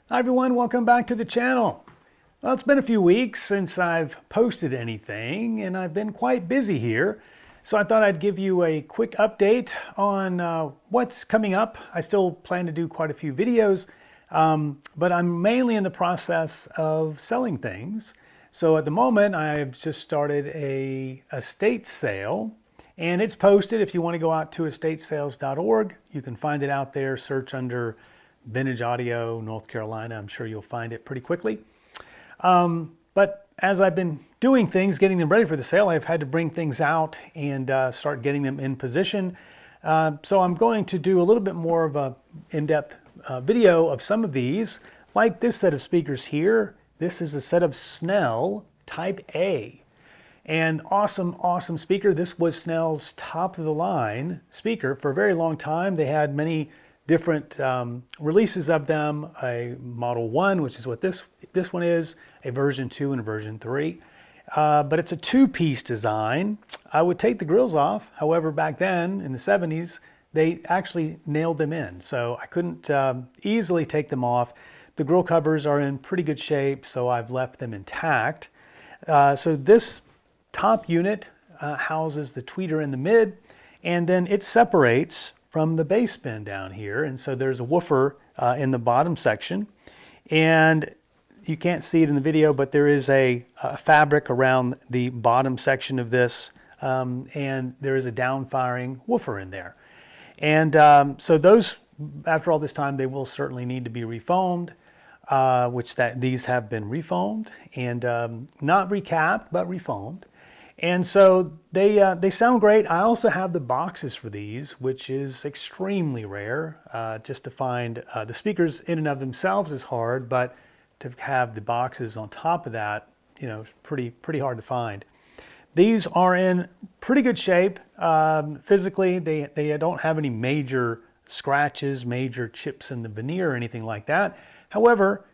Hi everyone, welcome back to the channel. Well, it's been a few weeks since I've posted anything and I've been quite busy here. So I thought I'd give you a quick update on what's coming up. I still plan to do quite a few videos, but I'm mainly in the process of selling things. So at the moment, I've just started a estate sale and it's posted. If you want to go out to estatesales.org, you can find it out there. Search under Vintage Audio, North Carolina. I'm sure you'll find it pretty quickly. But as I've been doing things, getting them ready for the sale, I've had to bring things out and start getting them in position. So I'm going to do a little bit more of a in-depth video of some of these, like this set of speakers here. This is a set of Snell Type A. And awesome speaker. This was Snell's top of the line speaker for a very long time. They had many different releases of them, a Model 1, which is what this one is, a version 2 and a version 3. But it's a two-piece design. I would take the grills off. However, back then in the 70s, they actually nailed them in. So I couldn't easily take them off. The grill covers are in pretty good shape, so I've left them intact. So this top unit houses the tweeter in the mid, and then it separates from the bass bin down here. And so there's a woofer in the bottom section. And you can't see it in the video, but there is a fabric around the bottom section of this. And there is a down-firing woofer in there. And so those, after all this time, they will certainly need to be refoamed, these have been refoamed and not recapped, but refoamed. And so they sound great. I also have the boxes for these, which is extremely rare. Just to find the speakers in and of themselves is hard, but to have the boxes on top of that, you know, pretty hard to find. These are in pretty good shape. Physically, they don't have any major scratches, major chips in the veneer or anything like that. However,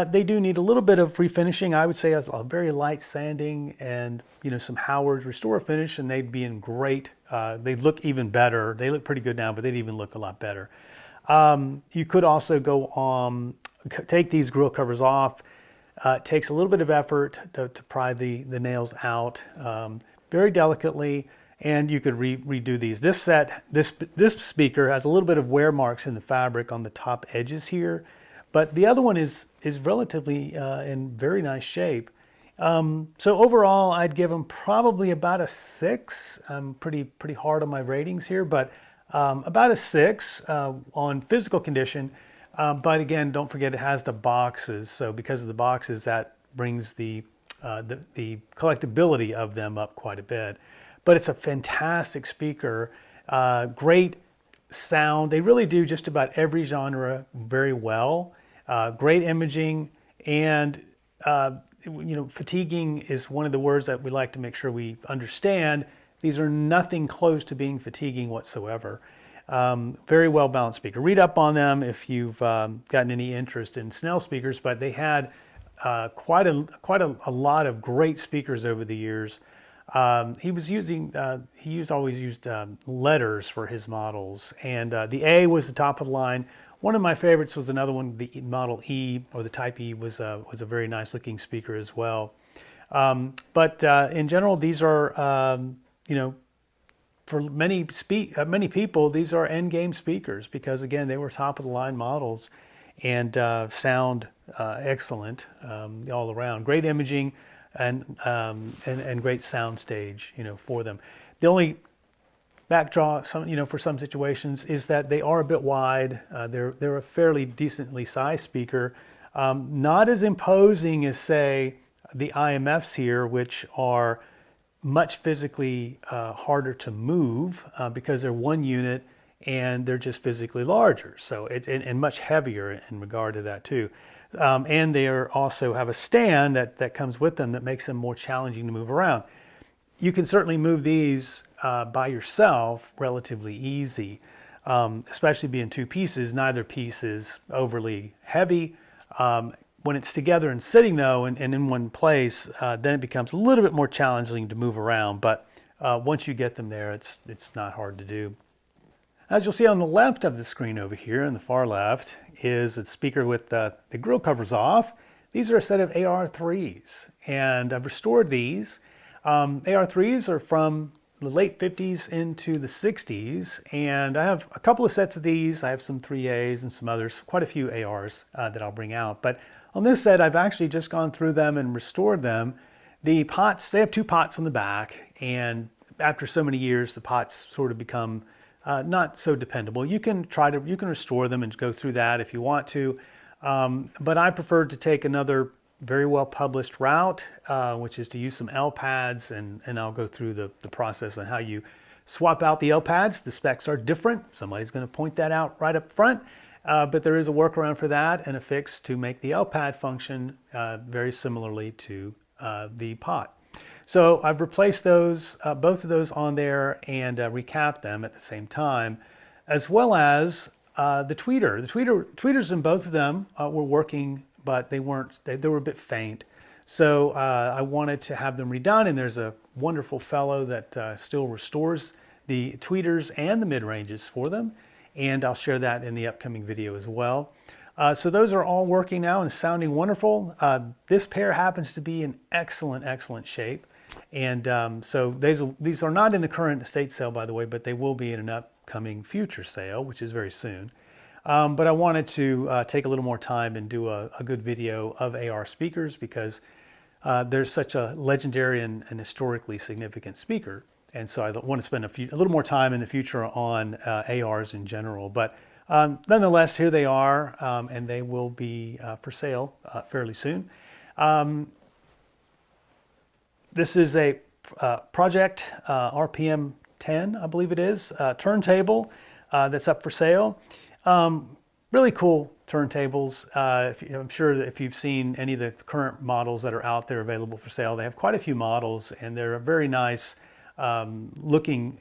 they do need a little bit of refinishing. I would say a very light sanding and, you know, some Howard's Restore finish, and they'd be in great. They look even better. They look pretty good now, but they'd even look a lot better. You could also go take these grill covers off. It takes a little bit of effort to pry the nails out very delicately, and you could redo these. This speaker has a little bit of wear marks in the fabric on the top edges here. But the other one is relatively in very nice shape. So overall, I'd give them probably about a 6. I'm pretty hard on my ratings here, but about a 6 on physical condition. But again, don't forget it has the boxes. So because of the boxes, that brings the collectability of them up quite a bit. But it's a fantastic speaker, great sound. They really do just about every genre very well. Great imaging, and you know, fatiguing is one of the words that we like to make sure we understand. These are nothing close to being fatiguing whatsoever. Very well balanced speaker. Read up on them if you've gotten any interest in Snell speakers, but they had quite a lot of great speakers over the years. He always used letters for his models, and the A was the top of the line. One of my favorites was another one, the Model E, or the Type E was a very nice looking speaker as well. But in general, these are, you know, for many people, these are end game speakers because again, they were top of the line models and sound excellent all around. Great imaging and great sound stage, you know, for them. The only backdraw, for some situations, is that they are a bit wide. They're a fairly decently sized speaker, not as imposing as say the IMFs here, which are much physically harder to move because they're one unit and they're just physically larger. So and much heavier in regard to that too. And they also have a stand that comes with them that makes them more challenging to move around. You can certainly move these by yourself relatively easy, especially being two pieces. Neither piece is overly heavy. When it's together and sitting though and in one place, then it becomes a little bit more challenging to move around. But once you get them there, it's not hard to do. As you'll see on the left of the screen over here, in the far left, is a speaker with the grill covers off. These are a set of AR3s, and I've restored these. AR3s are from the late 50s into the 60s, and I have a couple of sets of these. I have some 3As and some others, quite a few ARs that I'll bring out. But on this set, I've actually just gone through them and restored them. The pots, they have two pots on the back, and after so many years, the pots sort of become not so dependable. You can restore them and go through that if you want to, but I preferred to take another very well published route, which is to use some L pads, and I'll go through the process on how you swap out the L pads. The specs are different. Somebody's going to point that out right up front, but there is a workaround for that and a fix to make the L pad function very similarly to the pot. So I've replaced those, both of those on there, and recapped them at the same time, as well as the tweeter. The tweeters in both of them were working, but they were a bit faint. So I wanted to have them redone, and there's a wonderful fellow that still restores the tweeters and the mid-ranges for them, and I'll share that in the upcoming video as well. So those are all working now and sounding wonderful. This pair happens to be in excellent shape. And so these are not in the current estate sale, by the way, but they will be in an upcoming future sale, which is very soon. But I wanted to take a little more time and do a good video of AR speakers, because there's such a legendary and historically significant speaker. And so I want to spend a little more time in the future on ARs in general. But nonetheless, here they are, and they will be for sale fairly soon. This is a Pro-ject RPM10, I believe it is, turntable that's up for sale. Really cool turntables. I'm sure that if you've seen any of the current models that are out there available for sale, they have quite a few models, and they're a very nice looking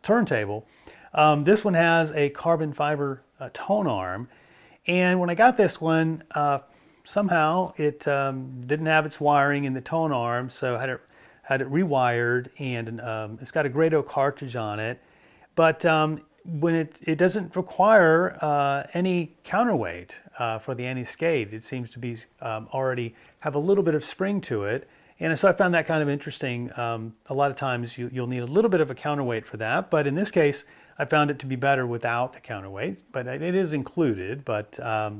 turntable. This one has a carbon fiber tone arm, and when I got this one, somehow it didn't have its wiring in the tone arm, so I had it rewired, and it's got a Grado cartridge on it. But when it doesn't require any counterweight for the anti-skate. It seems to be already have a little bit of spring to it. And so I found that kind of interesting. A lot of times you'll need a little bit of a counterweight for that, but in this case, I found it to be better without the counterweight, but it is included. But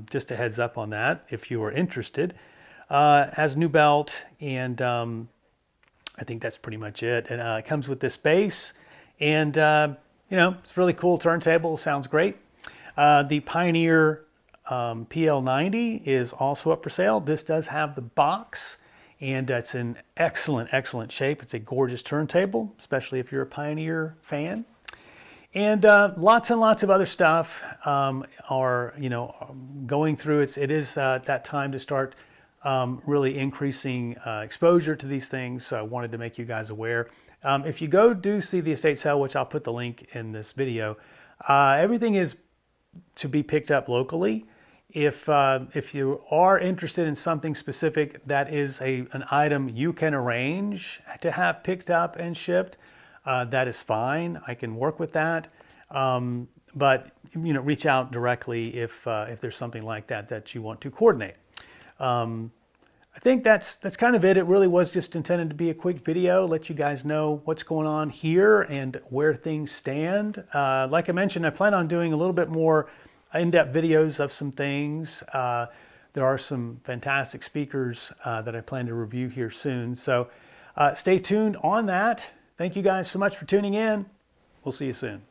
just a heads up on that if you are interested. Has a new belt, and I think that's pretty much it. And it comes with this base, and you know, it's a really cool turntable. Sounds great. The Pioneer PL90 is also up for sale. This does have the box, and it's in excellent shape. It's a gorgeous turntable, especially if you're a Pioneer fan. And lots and lots of other stuff are, you know, going through. It is that time to start really increasing exposure to these things. So I wanted to make you guys aware. If you do see the estate sale, which I'll put the link in this video, everything is to be picked up locally. If you are interested in something specific, that is an item you can arrange to have picked up and shipped. That is fine. I can work with that. But you know, reach out directly if there's something like that you want to coordinate. I think that's kind of it. It really was just intended to be a quick video, let you guys know what's going on here and where things stand. Like I mentioned, I plan on doing a little bit more in-depth videos of some things. There are some fantastic speakers that I plan to review here soon. So stay tuned on that. Thank you guys so much for tuning in. We'll see you soon.